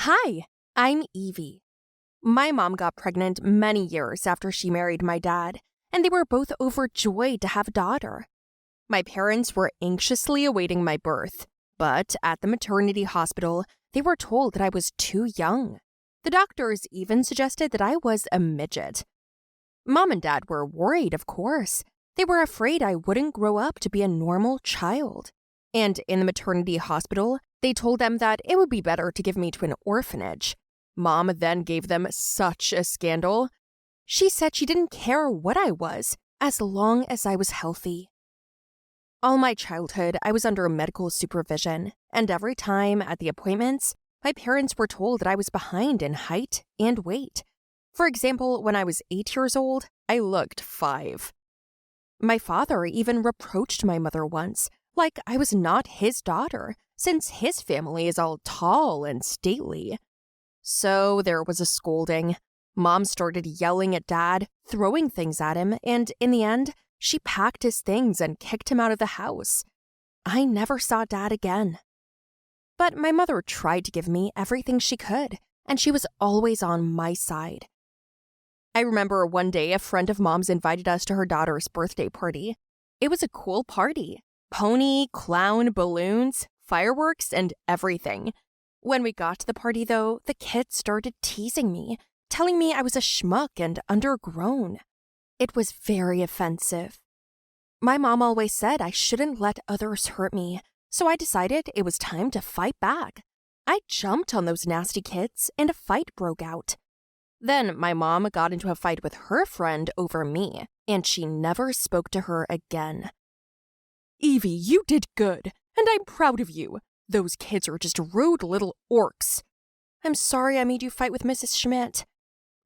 Hi, I'm Evie. My mom got pregnant many years after she married my dad, and they were both overjoyed to have a daughter. My parents were anxiously awaiting my birth, but at the maternity hospital, they were told that I was too young. The doctors even suggested that I was a midget. Mom and Dad were worried, of course. They were afraid I wouldn't grow up to be a normal child. And in the maternity hospital, they told them that it would be better to give me to an orphanage. Mom then gave them such a scandal. She said she didn't care what I was, as long as I was healthy. All my childhood, I was under medical supervision, and every time at the appointments, my parents were told that I was behind in height and weight. For example, when I was 8 years old, I looked 5. My father even reproached my mother once, like I was not his daughter, since his family is all tall and stately. So there was a scolding. Mom started yelling at Dad, throwing things at him, and in the end, she packed his things and kicked him out of the house. I never saw Dad again. But my mother tried to give me everything she could, and she was always on my side. I remember one day a friend of Mom's invited us to her daughter's birthday party. It was a cool party. Pony, clown, balloons, fireworks, and everything. When we got to the party, though, the kids started teasing me, telling me I was a schmuck and undergrown. It was very offensive. My mom always said I shouldn't let others hurt me, so I decided it was time to fight back. I jumped on those nasty kids, and a fight broke out. Then my mom got into a fight with her friend over me, and she never spoke to her again. Evie, you did good, and I'm proud of you. Those kids are just rude little orcs. I'm sorry I made you fight with Mrs. Schmidt.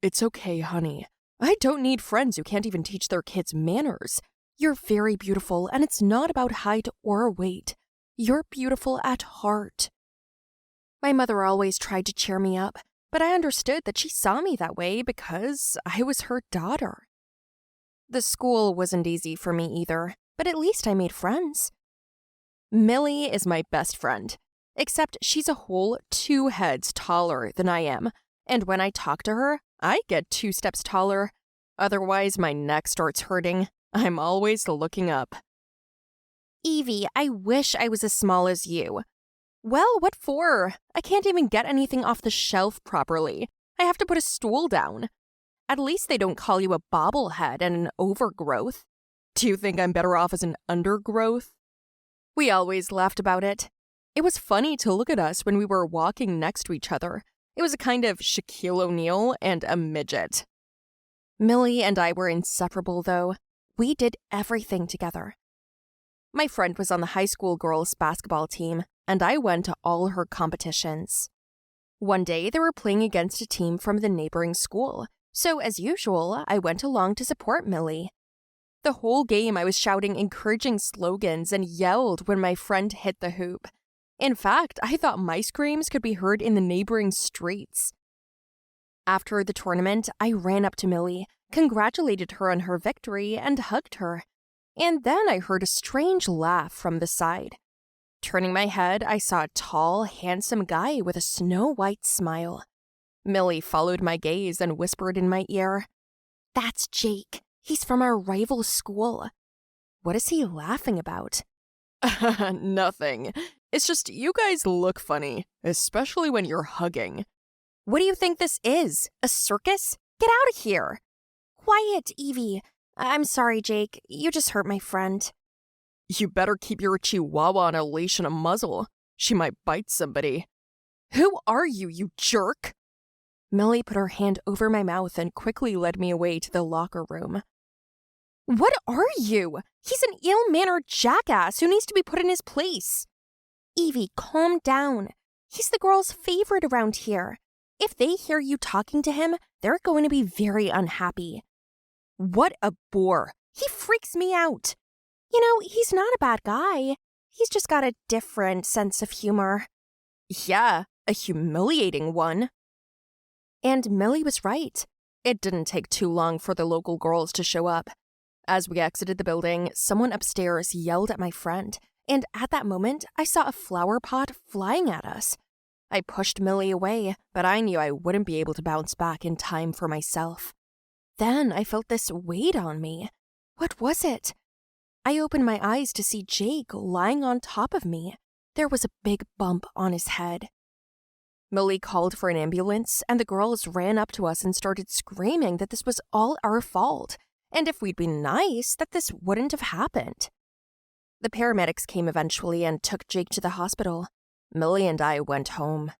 It's okay, honey. I don't need friends who can't even teach their kids manners. You're very beautiful, and it's not about height or weight. You're beautiful at heart. My mother always tried to cheer me up, but I understood that she saw me that way because I was her daughter. The school wasn't easy for me either, but at least I made friends. Millie is my best friend, except she's a whole 2 heads taller than I am, and when I talk to her, I get 2 steps taller. Otherwise, my neck starts hurting. I'm always looking up. Evie, I wish I was as small as you. Well, what for? I can't even get anything off the shelf properly. I have to put a stool down. At least they don't call you a bobblehead and an overgrowth. Do you think I'm better off as an undergrowth? We always laughed about it. It was funny to look at us when we were walking next to each other. It was a kind of Shaquille O'Neal and a midget. Millie and I were inseparable, though. We did everything together. My friend was on the high school girls' basketball team, and I went to all her competitions. One day, they were playing against a team from the neighboring school, so as usual, I went along to support Millie. The whole game, I was shouting encouraging slogans and yelled when my friend hit the hoop. In fact, I thought my screams could be heard in the neighboring streets. After the tournament, I ran up to Millie, congratulated her on her victory, and hugged her. And then I heard a strange laugh from the side. Turning my head, I saw a tall, handsome guy with a snow-white smile. Millie followed my gaze and whispered in my ear, "That's Jake. He's from our rival school." What is he laughing about? Nothing. It's just you guys look funny, especially when you're hugging. What do you think this is? A circus? Get out of here. Quiet, Evie. I'm sorry, Jake. You just hurt my friend. You better keep your chihuahua on a leash and a muzzle. She might bite somebody. Who are you, you jerk? Millie put her hand over my mouth and quickly led me away to the locker room. What are you? He's an ill-mannered jackass who needs to be put in his place. Evie, calm down. He's the girls' favorite around here. If they hear you talking to him, they're going to be very unhappy. What a bore. He freaks me out. You know, he's not a bad guy. He's just got a different sense of humor. Yeah, a humiliating one. And Millie was right. It didn't take too long for the local girls to show up. As we exited the building, someone upstairs yelled at my friend, and at that moment, I saw a flower pot flying at us. I pushed Millie away, but I knew I wouldn't be able to bounce back in time for myself. Then I felt this weight on me. What was it? I opened my eyes to see Jake lying on top of me. There was a big bump on his head. Millie called for an ambulance, and the girls ran up to us and started screaming that this was all our fault, and if we'd been nice, that this wouldn't have happened. The paramedics came eventually and took Jake to the hospital. Millie and I went home.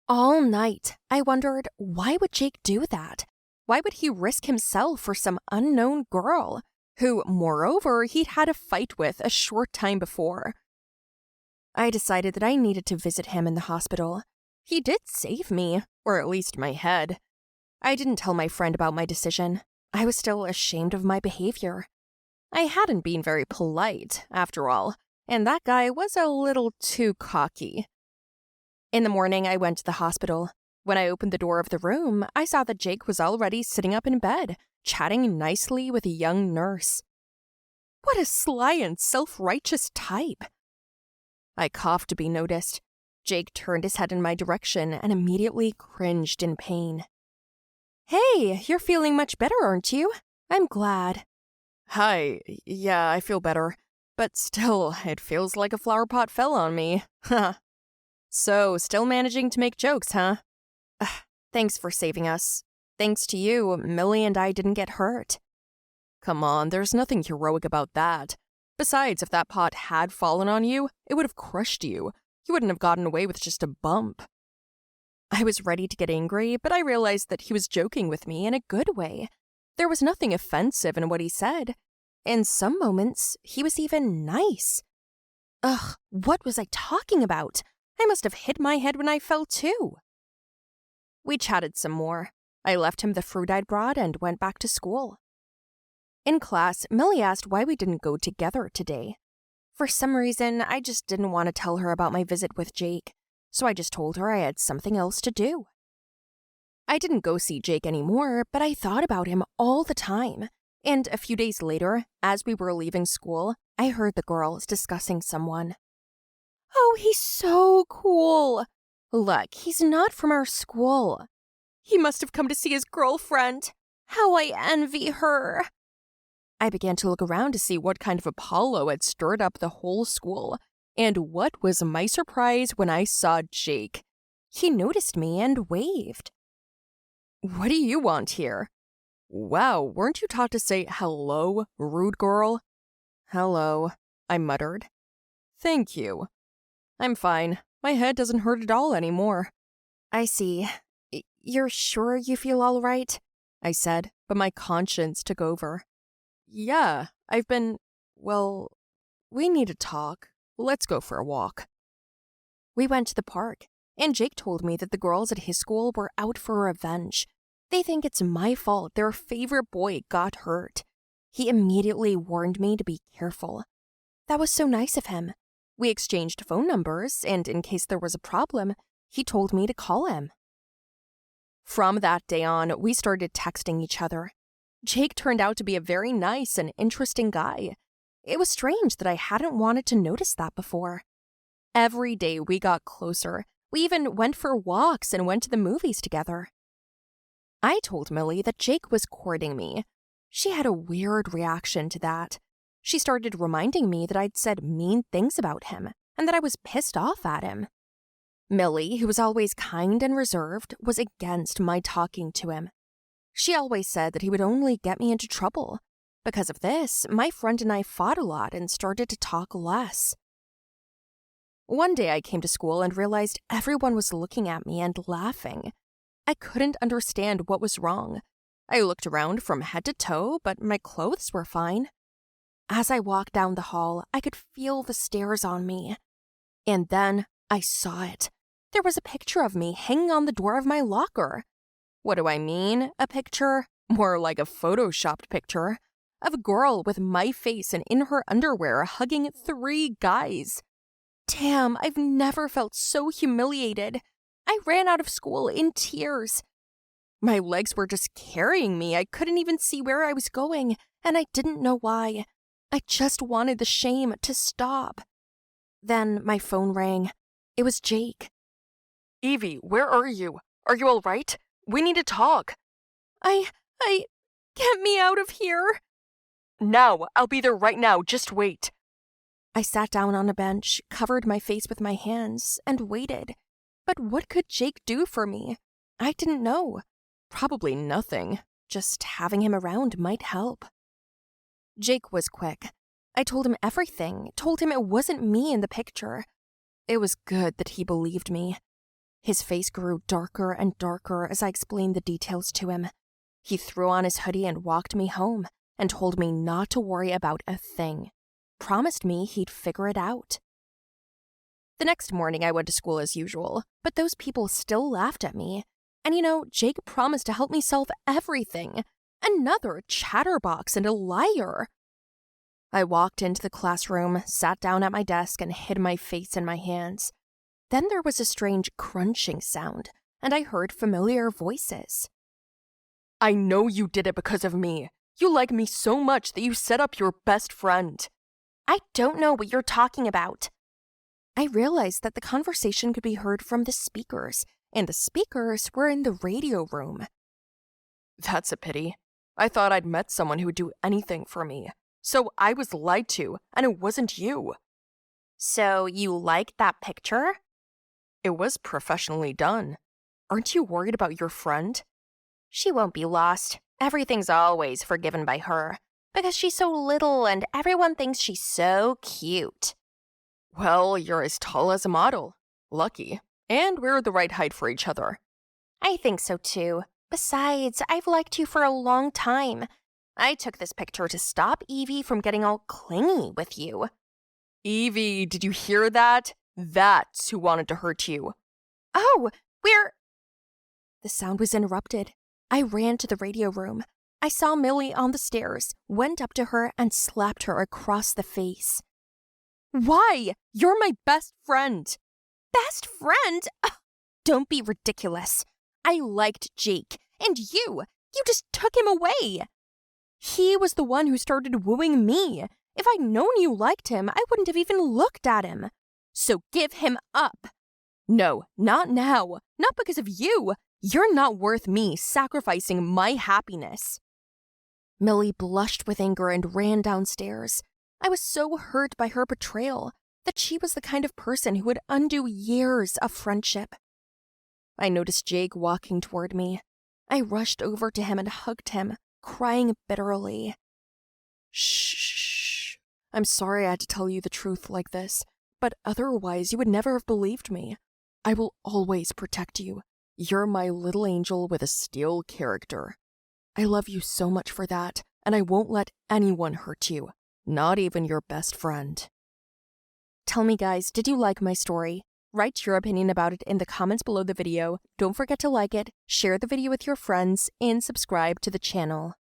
All night, I wondered, why would Jake do that? Why would he risk himself for some unknown girl, who, moreover, he'd had a fight with a short time before? I decided that I needed to visit him in the hospital. He did save me, or at least my head. I didn't tell my friend about my decision. I was still ashamed of my behavior. I hadn't been very polite, after all, and that guy was a little too cocky. In the morning, I went to the hospital. When I opened the door of the room, I saw that Jake was already sitting up in bed, chatting nicely with a young nurse. What a sly and self-righteous type. I coughed to be noticed. Jake turned his head in my direction and immediately cringed in pain. Hey, you're feeling much better, aren't you? I'm glad. Hi, yeah, I feel better. But still, it feels like a flower pot fell on me. So, still managing to make jokes, huh? Thanks for saving us. Thanks to you, Millie and I didn't get hurt. Come on, there's nothing heroic about that. Besides, if that pot had fallen on you, it would have crushed you. You wouldn't have gotten away with just a bump. I was ready to get angry, but I realized that he was joking with me in a good way. There was nothing offensive in what he said. In some moments, he was even nice. Ugh, what was I talking about? I must have hit my head when I fell too. We chatted some more. I left him the fruit I'd brought and went back to school. In class, Millie asked why we didn't go together today. For some reason, I just didn't want to tell her about my visit with Jake, so I just told her I had something else to do. I didn't go see Jake anymore, but I thought about him all the time. And a few days later, as we were leaving school, I heard the girls discussing someone. Oh, he's so cool. Look, he's not from our school. He must have come to see his girlfriend. How I envy her. I began to look around to see what kind of Apollo had stirred up the whole school. And what was my surprise when I saw Jake? He noticed me and waved. What do you want here? Wow, weren't you taught to say hello, rude girl? Hello, I muttered. Thank you. I'm fine. My head doesn't hurt at all anymore. I see. You're sure you feel all right? I said, but my conscience took over. Yeah, well, we need to talk. Let's go for a walk. We went to the park, and Jake told me that the girls at his school were out for revenge. They think it's my fault their favorite boy got hurt. He immediately warned me to be careful. That was so nice of him. We exchanged phone numbers, and in case there was a problem, he told me to call him. From that day on, we started texting each other. Jake turned out to be a very nice and interesting guy. It was strange that I hadn't wanted to notice that before. Every day we got closer. We even went for walks and went to the movies together. I told Millie that Jake was courting me. She had a weird reaction to that. She started reminding me that I'd said mean things about him and that I was pissed off at him. Millie, who was always kind and reserved, was against my talking to him. She always said that he would only get me into trouble. Because of this, my friend and I fought a lot and started to talk less. One day I came to school and realized everyone was looking at me and laughing. I couldn't understand what was wrong. I looked around from head to toe, but my clothes were fine. As I walked down the hall, I could feel the stares on me. And then I saw it. There was a picture of me hanging on the door of my locker. What do I mean, a picture? More like a photoshopped picture. Of a girl with my face and in her underwear hugging 3 guys. Damn, I've never felt so humiliated. I ran out of school in tears. My legs were just carrying me. I couldn't even see where I was going, and I didn't know why. I just wanted the shame to stop. Then my phone rang. It was Jake. Evie, where are you? Are you all right? We need to talk. Get me out of here. Now, I'll be there right now, just wait. I sat down on a bench, covered my face with my hands, and waited. But what could Jake do for me? I didn't know. Probably nothing. Just having him around might help. Jake was quick. I told him everything, told him it wasn't me in the picture. It was good that he believed me. His face grew darker and darker as I explained the details to him. He threw on his hoodie and walked me home and told me not to worry about a thing. Promised me he'd figure it out. The next morning I went to school as usual, but those people still laughed at me. And Jake promised to help me solve everything. Another chatterbox and a liar. I walked into the classroom, sat down at my desk, and hid my face in my hands. Then there was a strange crunching sound, and I heard familiar voices. I know you did it because of me. You like me so much that you set up your best friend. I don't know what you're talking about. I realized that the conversation could be heard from the speakers, and the speakers were in the radio room. That's a pity. I thought I'd met someone who would do anything for me. So I was lied to, and it wasn't you. So you liked that picture? It was professionally done. Aren't you worried about your friend? She won't be lost. Everything's always forgiven by her. Because she's so little and everyone thinks she's so cute. Well, you're as tall as a model. Lucky. And we're the right height for each other. I think so too. Besides, I've liked you for a long time. I took this picture to stop Evie from getting all clingy with you. Evie, did you hear that? That's who wanted to hurt you. Oh, The sound was interrupted. I ran to the radio room. I saw Millie on the stairs, went up to her, and slapped her across the face. Why? You're my best friend. Best friend? Ugh, don't be ridiculous. I liked Jake, and you just took him away. He was the one who started wooing me. If I'd known you liked him, I wouldn't have even looked at him. So give him up. No, not now. Not because of you. You're not worth me sacrificing my happiness. Millie blushed with anger and ran downstairs. I was so hurt by her betrayal that she was the kind of person who would undo years of friendship. I noticed Jake walking toward me. I rushed over to him and hugged him, crying bitterly. Shh. I'm sorry I had to tell you the truth like this, but otherwise you would never have believed me. I will always protect you. You're my little angel with a steel character. I love you so much for that, and I won't let anyone hurt you, not even your best friend. Tell me, guys, did you like my story? Write your opinion about it in the comments below the video. Don't forget to like it, share the video with your friends, and subscribe to the channel.